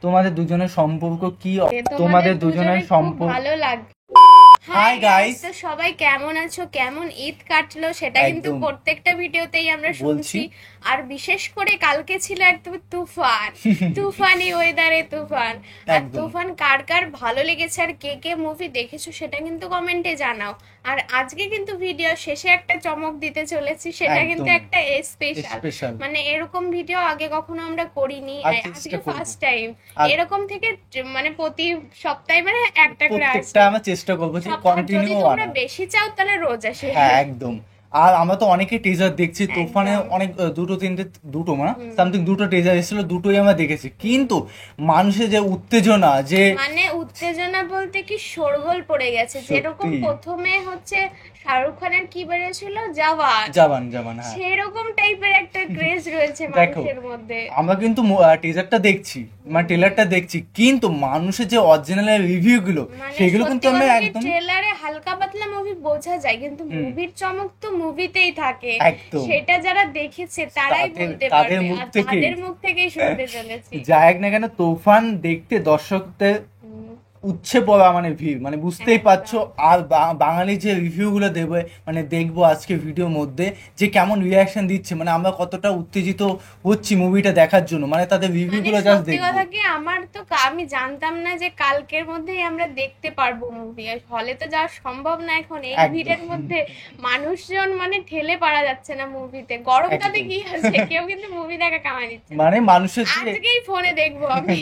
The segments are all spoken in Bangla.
তোমাদের দুজনের সম্পর্ক কি, তোমাদের দুজনের সম্পর্ক ভালো লাগে। হাই গাইস, তো সবাই কেমন আছো, কেমন ঈদ কাটলো সেটা কিন্তু একদম প্রত্যেকটা ভিডিওতেই আমরা শুনছি। বলছি। আর বিশেষ করে কালকে ছিল একদম তুফান, তুফানি ওয়েদারে তুফান। আর একদম। তুফান কার কার ভালো লেগেছে আর কে কে মুভি দেখেছো সেটা কিন্তু কমেন্টে জানাও। আর আজকে কিন্তু ভিডিও শেষে একটা চমক দিতে চলেছি, সেটা কিন্তু একদম একটা স্পেশাল। স্পেশাল। মানে এরকম ভিডিও আগে কখনো আমরা করিনি, আজকে আজকে করব। First time. আর এরকম থেকে মানে প্রতি সপ্তাহে মানে একটা করে প্রত্যেকটা আসবে। আমরা চেষ্টা করবো যে সপ্তাহে যদি কন্টিনিউ তোমরা আনা। বেশি চাও তাহলে রোজ আসে। হ্যাঁ একদম। আর আমরা তো অনেকে টিজার দেখছি, একদম। তুফানে অনেক দুটো মানে সামথিং দুটো টিজার এসেছিল, দুটোই আমরা দেখেছি। কিন্তু মানুষের যে উত্তেজনা, যে মানে উত্তেজনা বলতে কি শোরগোল পড়ে গেছে। যেরকম সত্যি। প্রথমে হচ্ছে শাহরুখ খানের কি বেরিয়েছিল, জওয়ান, জাবান জাবান, হ্যাঁ সেরকম টাইপের একটা ক্রেজ রয়েছে দেখো, মানুষের মধ্যে। আমরা কিন্তু টিজারটা দেখছি, মানে ট্রেলারটা দেখছি, কিন্তু মানুষের যে অরিজিনাল রিভিউ গুলো মানে সেগুলো কিন্তু আমরা একদম ট্রেলারে হালকা পাতলা মুভি বোঝা যায়, কিন্তু মুভির চমক তো মুভিতেই থাকে। একদম সেটা যারা দেখেছে তারাই বলতে তাদের পারবে, মুখ আর থেকে তাদের মুখ থেকেই শুনতে চলেছি। যাই হোক না কেন, তুফান দেখতে দর্শকদের উচ্ছে পড়া মানে ভিড়, মানে বুঝতেই পারছো। আর বাঙালি যে রিভিউ গুলো দেবে, মানে দেখবো আজকে ভিডিওর মধ্যে যে কেমন রিয়াকশন দিচ্ছে, মানে আমরা কতটা উত্তেজিত হচ্ছি মুভিটা দেখার জন্য, মানে তাদের রিভিউ গুলো জাস্ট সত্যি দেখবো। কথা কি, আমার তো আমি জানতাম না যে কালকের মধ্যেই আমরা দেখতে পারবো মুভি। হলে তো যাওয়া সম্ভব না এখন এই একদম। ভিড়ের মধ্যে। মানুষজন মানে ঠেলে পারা যাচ্ছে না মুভিতে, গরমটাতে একদম। কি আছে, কেউ কিন্তু মুভি দেখা কামাই দিচ্ছে না। মানে মানুষের যে আজকেই ফোনে দেখবো আমি।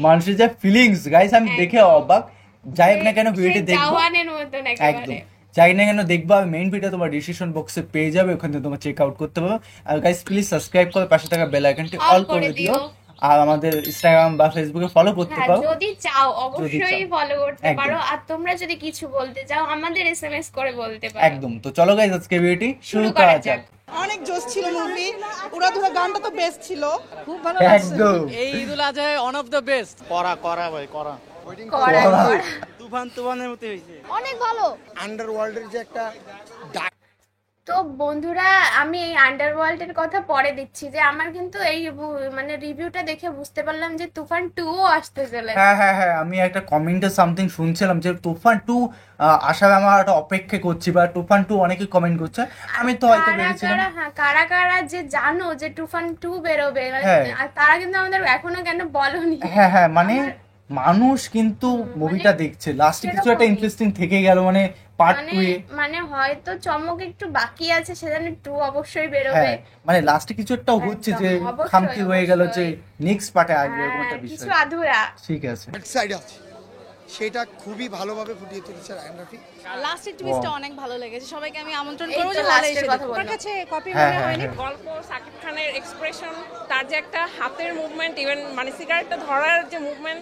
মানুষের যে ফিলিংস গাইস, আমি দেখে অবাক। যাই হোক না কেন ভিডিওটি দেখবো জওয়ানের মতন একদম। একেবারে। যাই না কেন দেখবো, মেইন ভিডিও তোমার ডিসক্রিপশন বক্সে পেয়ে যাবে, ওখান থেকে তোমার চেক আউট করতে পারো। আর গাইস প্লিজ সাবস্ক্রাইব করে পাশে থাকা বেল আইকনটি অল করে দিও। আর আমাদের ইনস্টাগ্রাম বা ফেসবুকে ফলো করতে হ্যাঁ, পারো যদি চাও অবশ্যই ফলো করতে একদম। পারো। আর তোমরা যদি কিছু বলতে চাও আমাদের এসএমএস করে বলতে পারো। একদম। তো চলো গাইস আজকে ভিডিওটি শুরু করা করা যাক। যাক। অনেক জোশ ছিল মুভি, উড়াধুরা গানটা তো বেস্ট ছিল, খুব ভালো একদম। এই ঈদুল আজহায় ওয়ান অফ দ্য বেস্ট। করা করা। তুফানের মতো হয়েছে। অনেক ভালো। আন্ডারওয়ার্ল্ডের যে একটা তো বন্ধুরা, আমি এই আন্ডারওয়ার্ল্ডের কথা পরে দিচ্ছি। যে আমার কিন্তু এই মানে রিভিউটা দেখে বুঝতে পারলাম যে তুফান 2 ও আসতে চলেছে। হ্যাঁ হ্যাঁ হ্যাঁ, আমি একটা কমেন্টে সামথিং শুনছিলাম যে তুফান 2 আসার আমরা একটা অপেক্ষা করছি, বা তুফান 2 অনেকে কমেন্ট করছে। আমি তো হয়তো ভেবেছিলাম কারা কারা যে জানো যে তুফান 2 বেরোবে, হ্যাঁ। আর তারা কিন্তু আমাদের এখনো কেন বলনি। হ্যাঁ হ্যাঁ, মানে মানুষ কিন্তু মুভিটা দেখছে, লাস্টে কিছু একটা সেরকমই। ইন্টারেস্টিং থেকে গেল, মানে পার্ট 2 এ। মানে হয়তো চমক একটু বাকি আছে, সেজন্য 2 অবশ্যই বেরোবে। হ্যাঁ, মানে লাস্টে কিছু একটা হচ্ছে যে একদম, অবশ্যই, খামতি হয়ে গেল যে অবশ্যই। নেক্সট পার্টে আসবে, এরকম একটা কিছু বিষয়। আধুরা। ঠিক আছে। সাইড আছে, সেটা খুবই ভালোভাবে ফুটিয়ে তুলেছে রায়হান রাফি। লাস্টের টুইস্টটা অনেক ভালো লেগেছে, সবাইকে আমি আমন্ত্রণ এই করব তো যে হলে লাস্টের এসে কথা দেখো। বললাম। আমার কাছে কপি হ্যাঁ, মনে হ্যাঁ, হয়নি। হ্যাঁ। গল্প, সাকিব খানের এক্সপ্রেশন, তার যে একটা হাতের মুভমেন্ট, ইভেন মানে সিগারেটটা ধরার যে মুভমেন্ট,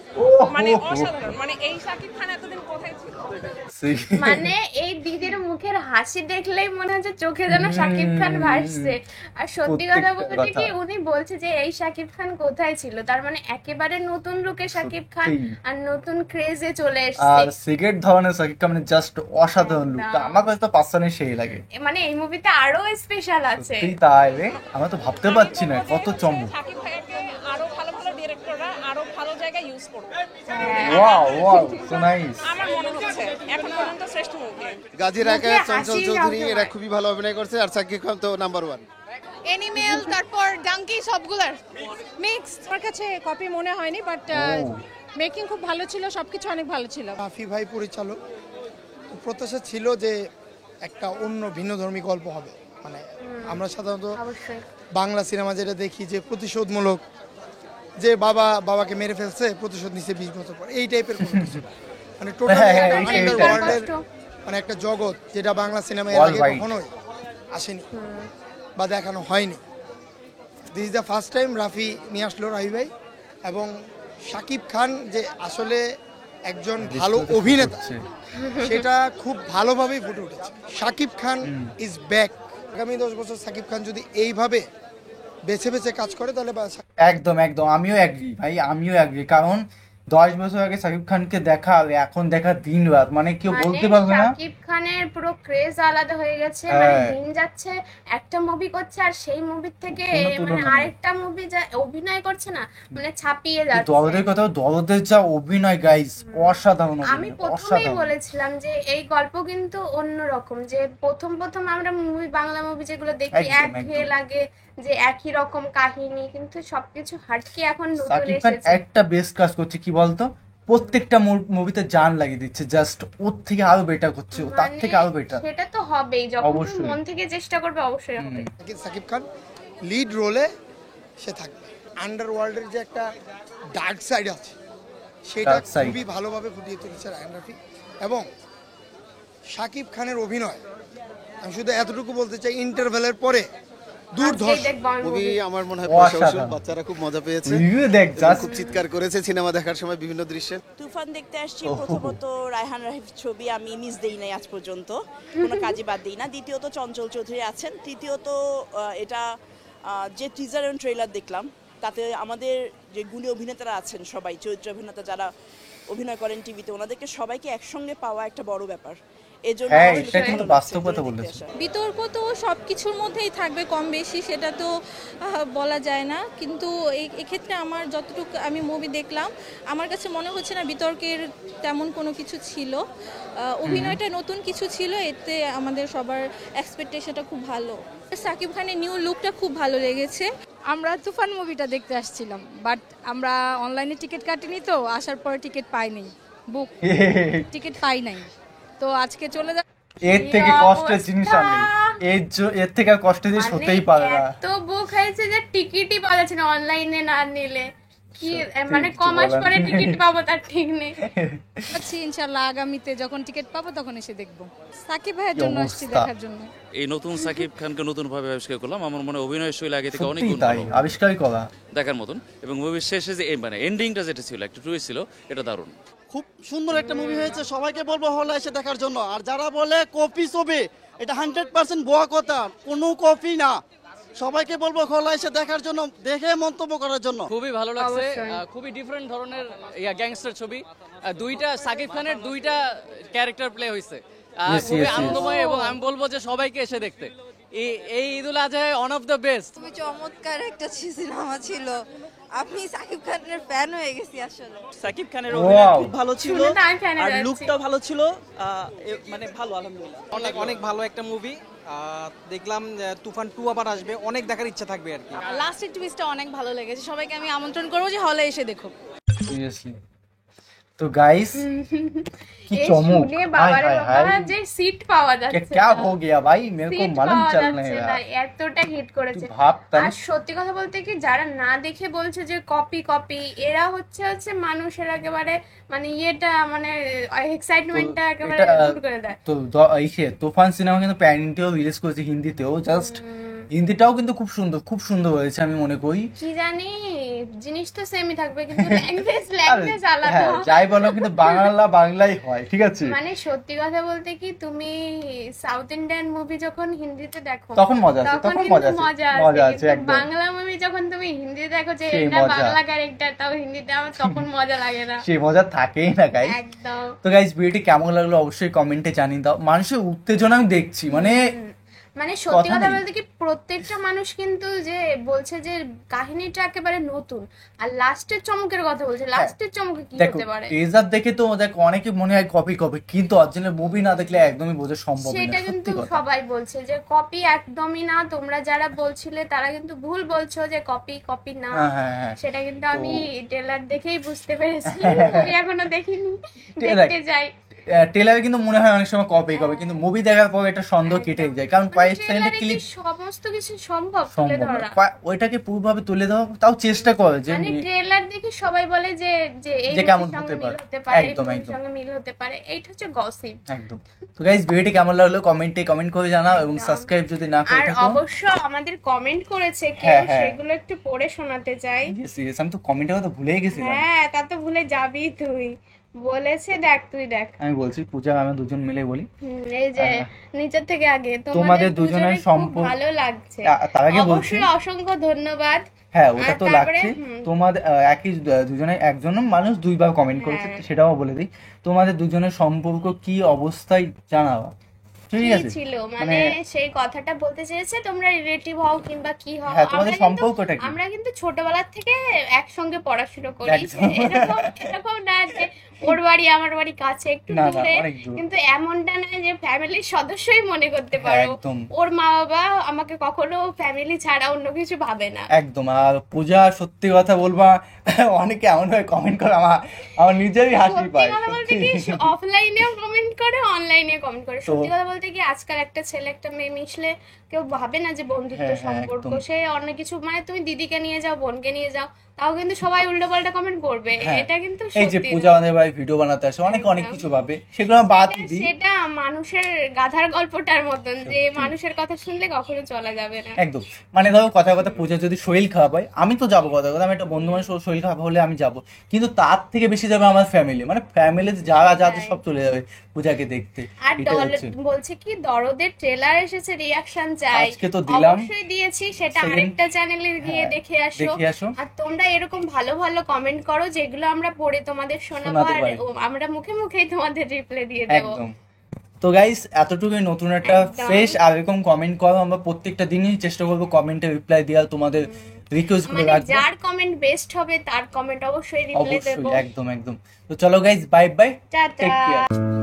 মানে অসাধারণ। মানে এই সাকিব খান এতদিন কোথায় ছিল? মানে এই দিদির মুখের হাসি দেখলেই মনে হচ্ছে চোখে যেন শাকিব খান ভাসছে। আর সত্যি কথা প্রত্যেকটা বলতে কি, কথা। উনি বলছে যে এই শাকিব খান কোথায় ছিল, তার মানে একেবারে নতুন লুকে শাকিব খান সত্যি। আর নতুন ক্রেজে চলে আর এসেছে। সিগারেট ধরনের সাকিব খান মানে জাস্ট অসাধারণ লুক, একদম। আমার কাছে তো পার্সোনালি সেই লাগে। মানে এই মুভিতে আরো স্পেশাল আছে। সত্যি তাই রে, আমরা তো ভাবতে পারছি না আমি তো কত বলবো যে চমক। সাকিব ভাইয়াকে আরো ভালো ভালো ডিরেক্টররা আরো ভালো জায়গায় ইউজ করবে। Wow wow, so nice. আমার মনে হচ্ছে এখন পর্যন্ত শ্রেষ্ঠ মুভি। গাজী রাকা, মুখে চঞ্চল হাসি চৌধুরী সবসময়। এরা খুবই ভালো অভিনয় করছে, আর সাকিব খান তো নাম্বার 1। এনিমেল, তারপর ডাঙ্কি, সবগুলার মিক্সড। আমার কাছে কপি মনে হয়নি, বাট মেকিং খুব ভালো ছিল, সবকিছু অনেক ভালো ছিল। রাফি ভাই পরিচালক, তো প্রত্যাশা ছিল যে একটা অন্য ভিন্নধর্মী গল্প হবে। মানে আমরা সাধারণত অবশ্যই। বাংলা সিনেমা যেটা দেখি যে প্রতিশোধমূলক, যে বাবাকে মেরে ফেলছে, প্রতিশোধ নিচ্ছে 20 বছর পর, এই টাইপের কোনো কিছু না। মানে টোটাল হ্যাঁ, হ্যাঁ, একটা এইটাই, আন্ডারওয়ার্ল্ডের কষ্ট। মানে একটা জগৎ, যেটা বাংলা সিনেমায় এর আগে Worldwide। কখনোই আসেনি বা দেখানো হয়নি। This is the first time Rafi নিয়ে আসলো, রাফি ভাই। এবং শাকিব খান যে আসলে একজন ভালো অভিনেতা, সেটা খুব ভালোভাবেই ফুটে উঠেছে। Shakib Khan is back. আগামী 10 বছর শাকিব খান যদি এইভাবে বেছে বেছে কাজ করে, তাহলে একদম একদম, আমিও অ্যাগ্রি ভাই, আমিও অ্যাগ্রি। কারণ 10 বছর আগে শাকিব খানকে দেখা আর এখন দেখা দিন রাত, মানে কেউ বলতে পারবে না। শাকিব খানের পুরো ক্রেজ আলাদা হয়ে গেছে, মানে হ্যাঁ। দিন যাচ্ছে একটা মুভি করছে আর সেই মুভির থেকে কোনো মানে তুলনা নেই। আরেকটা মুভি যা অভিনয় করছে না, মানে ছাপিয়ে যাচ্ছে। দরদের কথা, দরদের যা অভিনয় গাইস, অসাধারণ আমি অভিনয়, প্রথমেই অসাধারণ। বলেছিলাম যে এই গল্প কিন্তু অন্যরকম, যে প্রথম আমরা মুভি, বাংলা মুভি যেগুলো দেখি একদম, একঘেয়ে একদম। লাগে, যে একই রকম কাহিনী, কিন্তু সবকিছু হাটকে এখন নতুন শাকিব খান এসেছে। একটা বেস্ট কাজ করছে, কি বলতো, প্রত্যেকটা মুভিতে জান লাগিয়ে দিচ্ছে, জাস্ট ওর থেকে আরো বেটার করছে, ও তার মানে থেকে আরো বেটার। সেটা তো হবেই, যখন তুমি অবশ্যই। মন থেকে চেষ্টা করবে অবশ্যই হবে। শাকিব খান লিড রোলে সে থাকবে। আন্ডারওয়ার্ল্ডের যে একটা ডার্ক সাইড আছে সেটা Dark side। খুবই ভালোভাবে ফুটিয়ে তুলেছে রায়হান রাফি। এবং শাকিব খানের অভিনয়, আমি শুধু এতটুকু বলতে চাই, ইন্টারভেলের পরে দুর্ধর্ষ। আজকেই দেখবো আমি মুভি movie। আমার মনে হয় অসাধারণ। প্রশংসনীয়, বাচ্চারা খুব মজা পেয়েছে, রিভিউ দেখ এবং জাস্ট। খুব চিৎকার করেছে সিনেমা দেখার সময় বিভিন্ন দৃশ্যে। তুফান দেখতে আসছি। প্রথমত রায়হান রাফির ছবি আমি মিস দেই নাই আজ পর্যন্ত, কোনো কাজে বাদ দিই না। দ্বিতীয়ত চঞ্চল চৌধুরী আছেন। তৃতীয়ত এটা যে টিজার এবং ট্রেলার দেখলাম তাতে আমাদের যে গুণী অভিনেতারা আছেন, সবাই চরিত্র অভিনেতা যারা অভিনয় করেন টিভিতে, ওনাদেরকে সবাইকে একসঙ্গে পাওয়া একটা বড় ব্যাপার। এজন্য হ্যাঁ, আমার এটা ভীষণ কিন্তু ভালো লাগছে বাস্তব কথা এগুলো দেখতে বলেছো। আসা। বিতর্ক তো সব কিছুর মধ্যেই থাকবে কম বেশি, সেটা তো বলা যায় না, কিন্তু এক্ষেত্রে আমার যতটুকু আমি মুভি দেখলাম আমার কাছে মনে হচ্ছে না বিতর্কের তেমন কোনো কিছু ছিল। অভিনয়টা নতুন কিছু ছিল, এতে আমাদের সবার এক্সপেকটেশনটা খুব ভালো। সাকিব খানের নিউ লুকটা খুব ভালো লেগেছে। আমরা তুফান মুভিটা দেখতে আসছিলাম, বাট আমরা অনলাইনে টিকিট কাটিনি, তো আসার পরে টিকিট পাইনি, বুক টিকিট পাই নাই, তো আজকে চলে যা। এর থেকে কি কষ্টের জিনিস আর নেই, অবস্থা! এর থেকে আর কষ্টের জিনিস মানে হতেই পারে না। এত বুক হয়েছে যে টিকিটই পাওয়া যাচ্ছে না অনলাইনে না নিলে। কি সত্যি মানে কিছু কমাস বলার পরে নেই। টিকিট পাবো তার ঠিক নেই। আচ্ছা ইনশাল্লাহ আগামীতে যখন টিকিট পাবো তখন এসে দেখবো। সাকিব ভাইয়ের জন্য আসছি অবস্থা। দেখার জন্য। এই নতুন সাকিব খানকে নতুন ভাবে আবিষ্কার করলাম। আমার মনে হয় অভিনয় শৈলী আগে থেকে অনেক সত্যি গুণ তাই, ভালো, আবিষ্কারই করা। দেখার মতন। এবং মুভির শেষে যে মানে এন্ডিংটা যেটা ছিল, একটা টুইস্ট ছিল, এটা দারুণ। খুব সুন্দর একটা মুভি হয়েছে, সবাইকে বলবো হলে এসে দেখার জন্য। আর যারা বলে কপি ছবি, এটা 100% ভুয়া কথা, কোনো কপি না। সবাইকে বলবো হলে এসে দেখার জন্য, দেখে মন্তব্য করার জন্য। খুবই ভালো লাগছে, অবশ্যই। খুবই ডিফারেন্ট ধরনের গ্যাংস্টার ছবি। দুইটা সাকিব খানের দুইটা ক্যারেক্টার প্লে হয়েছে, Yes, খুবই yes, yes. আনন্দময়। এবং আমি বলবো যে সবাইকে এসে দেখতে। এই ঈদুল আজহায় ওয়ান অফ দ্য বেস্ট। খুবই চমৎকার একটা সিনেমা ছিল। আমি সাকিব খানের ফ্যান হয়ে গেছি আসলে। সাকিব খানের Wow. অভিনয় খুব ভালো ছিল, শুনে তো আমি fan হয়ে আর যাচ্ছি। লুকটাও ভালো ছিল, মানে ভালো, আলহামদুলিল্লাহ। অনেক অনেক ভালো একটা মুভি দেখলাম। তুফান 2 আবার আসবে, অনেক দেখার ইচ্ছা থাকবে আর কি। লাস্টের টুইস্টটা অনেক ভালো লেগেছে, সবাইকে আমি আমন্ত্রণ করবো যে হলে এসে দেখো। সিরিয়াসলি। তো গাইস, কি এই চমক, শুনে হায় বাবারে হায় বাবা, হায়, যে সিট পাওয়া যাচ্ছে क्या না। हो गया भाई, मेरे को সিট मालूम পাওয়া चल যাচ্ছে नहीं না, रहा। এতটা হিট করেছে। তুই ভাবতাম। আর সত্যি কথা বলতে কি, যারা না দেখে বলছে যে কপি কপি, এরা হচ্ছে মানুষের একেবারে মানে ইয়েটা, মানে এক্সাইটমেন্টটা একেবারে দূর করে দেয়। তো তুফান সিনেমা কিন্তু প্যান ইন্ডিয়াও রিলিজ করেছে হিন্দিতেও, জাস্ট হিন্দিটাও কিন্তু খুব সুন্দর হয়েছে আমি মনে করি। কি জানি, জিনিস তো সেমই থাকবে কিন্তু ল্যাঙ্গুয়েজ আরে, আলাদা। হ্যাঁ, যাই বলো কিন্তু বাংলাই হয়, ঠিক আছে। মানে সত্যি কথা বলতে কি, তুমি সাউথ ইন্ডিয়ান মুভি যখন হিন্দিতে দেখো তখন মজা আছে, তখন কিন্তু মজা আছে, মজা মজা আছে, আছে, কিন্তু একদম। বাংলা মুভি যখন তুমি হিন্দিতে দেখো যে সেই এটা মজা। বাংলা ক্যারেক্টার, তাও হিন্দিতে, আমার তখন মজা লাগে না সেই মজা থাকেই না গাইস। একদম। তো গাইস, ভিডিওটি কেমন লাগলো অবশ্যই কমেন্টে জানিয়ে দাও। মানুষের উত্তেজনা আমি দেখছি, মানে সত্যি কথা কথা নেই। বলতে কি, প্রত্যেকটা মানুষ কিন্তু যে বলছে যে কাহিনীটা একেবারে নতুন, আর লাস্টের চমকের কথা বলছে, লাস্টের চমকে কি দেখো, হতে পারে ট্রেজার দেখে তো দেখো অনেকে মনে হয় কপি, কিন্তু অরিজিনাল মুভি না দেখলে একদমই বোঝা সম্ভব না, সেটা কিন্তু সত্যি কথা। সবাই বলছে যে কপি একদমই না। তোমরা যারা বলছিলে তারা কিন্তু ভুল বলছো যে কপি না। হ্যাঁ। সেটা কিন্তু আমি ট্রেলার দেখেই বুঝতে পেরেছি, আমি এখনো দেখিনি, ট্রেলার- দেখতে যাই। ট্রেলারে কিন্তু মনে হয় অনেক সময় কপি, কিন্তু মুভি দেখার পর এটা সন্দেহ কেটে যায়, কারণ কয়েক সেকেন্ডে ট্রেলারে কি ক্লিক সমস্ত কিছু সম্ভব তুলে সম্ভব ধরা? না। ওইটাকে পুরোভাবে তুলে দেওয়া, তাও চেষ্টা করে যে মানে ট্রেলার দেখে সবাই বলে যে যে এই যে কেমন movie র সঙ্গে হতে মিল পারে। হতে পারে, এই একদম, movie র একদম। সঙ্গে মিল হতে পারে, এইটা হচ্ছে গসিপ। একদম। তো গাইস, ভিডিওটি কেমন লাগলো কমেন্ট করে জানাও, এবং একদম। সাবস্ক্রাইব যদি না করে আর থাকো। অবশ্য আমাদের কমেন্ট করেছে কেউ, হ্যাঁ, হ্যাঁ। সেগুলো একটু পড়ে শোনাতে চাই। Yes, আমি তো কমেন্টের কথা ভুলেই গেছিলাম। হ্যাঁ, তা তো ভুলে যাবি তুই, বলেছে দেখ, তুই দেখ। আমি বলছি, পূজা আমি দুজন মিলে বলি। এই যে নিচের থেকে আগে তোমাদের দুজনের দুজনের খুব সম্পর্ক- ভালো লাগছে। তার আগে বলছি, অবশ্যই অসংখ্য ধন্যবাদ। হ্যাঁ ওটা আর তো তারপরে, লাগছে। তোমাদের একই দুজনে, একজন মানুষ দুইবার কমেন্ট করেছে, হ্যাঁ। সেটাও বলে দিই। তোমাদের দুজনের সম্পর্ক কি অবস্থায় জানাবা, ঠিক কি আছে? ছিল মানে সেই কথাটা বলতে চেয়েছে তোমরা রিলেটিভ হও কিংবা কি হও, হ্যাঁ, তোমাদের সম্পর্কটা কি? আমরা কিন্তু ছোটবেলার থেকে একসঙ্গে পড়াশোনা করি। একদম। এরকম না যে ওর বাড়ি আমার বাড়ি কাছে, একটু না, না, দূরে, অনেক দূর। কিন্তু এমনটা নয় যে ফ্যামিলির সদস্যই মনে করতে হ্যাঁ, পারো। একদম। ওর মা বাবা আমাকে কখনো ফ্যামিলি ছাড়া অন্য কিছু ভাবে না। একদম। আর পূজা সত্যি কথা বলবা, অনেকে এমন ভাবে কমেন্ট করে আমার নিজেরই হাসি সত্যি পায়। কথা বলতে সত্যি। কি অফলাইনেও কমেন্ট করে অনলাইনেও কমেন্ট করে। তো- সত্যি কথা বলতে কি আজকাল একটা ছেলে একটা মেয়ে মিশলে কেউ ভাবে না যে বন্ধুত্ব হ্যাঁ, হ্যাঁ, সম্পর্ক, একদম। সে অন্য কিছু, মানে তুমি দিদিকে নিয়ে যাও বোনকে নিয়ে যাও তাও কিন্তু সবাই উল্টো পাল্টা কমেন্ট করবে। হ্যাঁ, এটা কিন্তু এই যে সত্যি পূজা না। আমাদের ভাই ভিডিও বানাতে আসে, অনেক কিছু ভাবে, সেগুলো আমি বাদ দিই। সেটা মানুষের গাধার গল্পটার মতন যে মানুষের কথা শুনলে কখনো চলা যাবে না। একদম। মানে ধরো কথা কথা পূজা যদি শরীর খারাপ হয়, আমি তো যাবো, কথা কথা আমি একটা বন্ধু মানুষ, ওর শরীর খারাপ হলে আমি যাবো, কিন্তু তার থেকে বেশি যাবে আমার ফ্যামিলি, মানে ফ্যামিলিতে যারা যাতে সব চলে যাবে পূজাকে দেখতে। আর এটা হচ্ছে বলছে কি দরদের ট্রেলার এসেছে, রিয়াকশন চাই। আজকে তো দিলাম। অবশ্যই দিয়েছি, সেটা Second- আরেকটা চ্যানেলে গিয়ে হ্যাঁ, দেখে দেখে আসো। আর তোমরা এরকম ভালো ভালো কমেন্ট করো যেগুলো আমরা পড়ে তোমাদের শোনাবো, শোনাতে আর পারি। আমরা মুখে মুখেই তোমাদের রিপ্লাই দিয়ে দেবো। একদম। তো গাইস, এতটুকুই নতুন একটা একদম। ফ্রেশ আর এরকম কমেন্ট করো, আমরা প্রত্যেকটা দিনই চেষ্টা করবো কমেন্টে রিপ্লাই দেওয়ার, তোমাদের রিকোয়েস্ট গুলো মানে রাখবো যার কমেন্ট বেস্ট হবে তার কমেন্ট অবশ্যই রিপ্লাই অবশ্যই। দেবো। একদম একদম। তো চলো গাইস, বাই বাই, টাটা। Take care.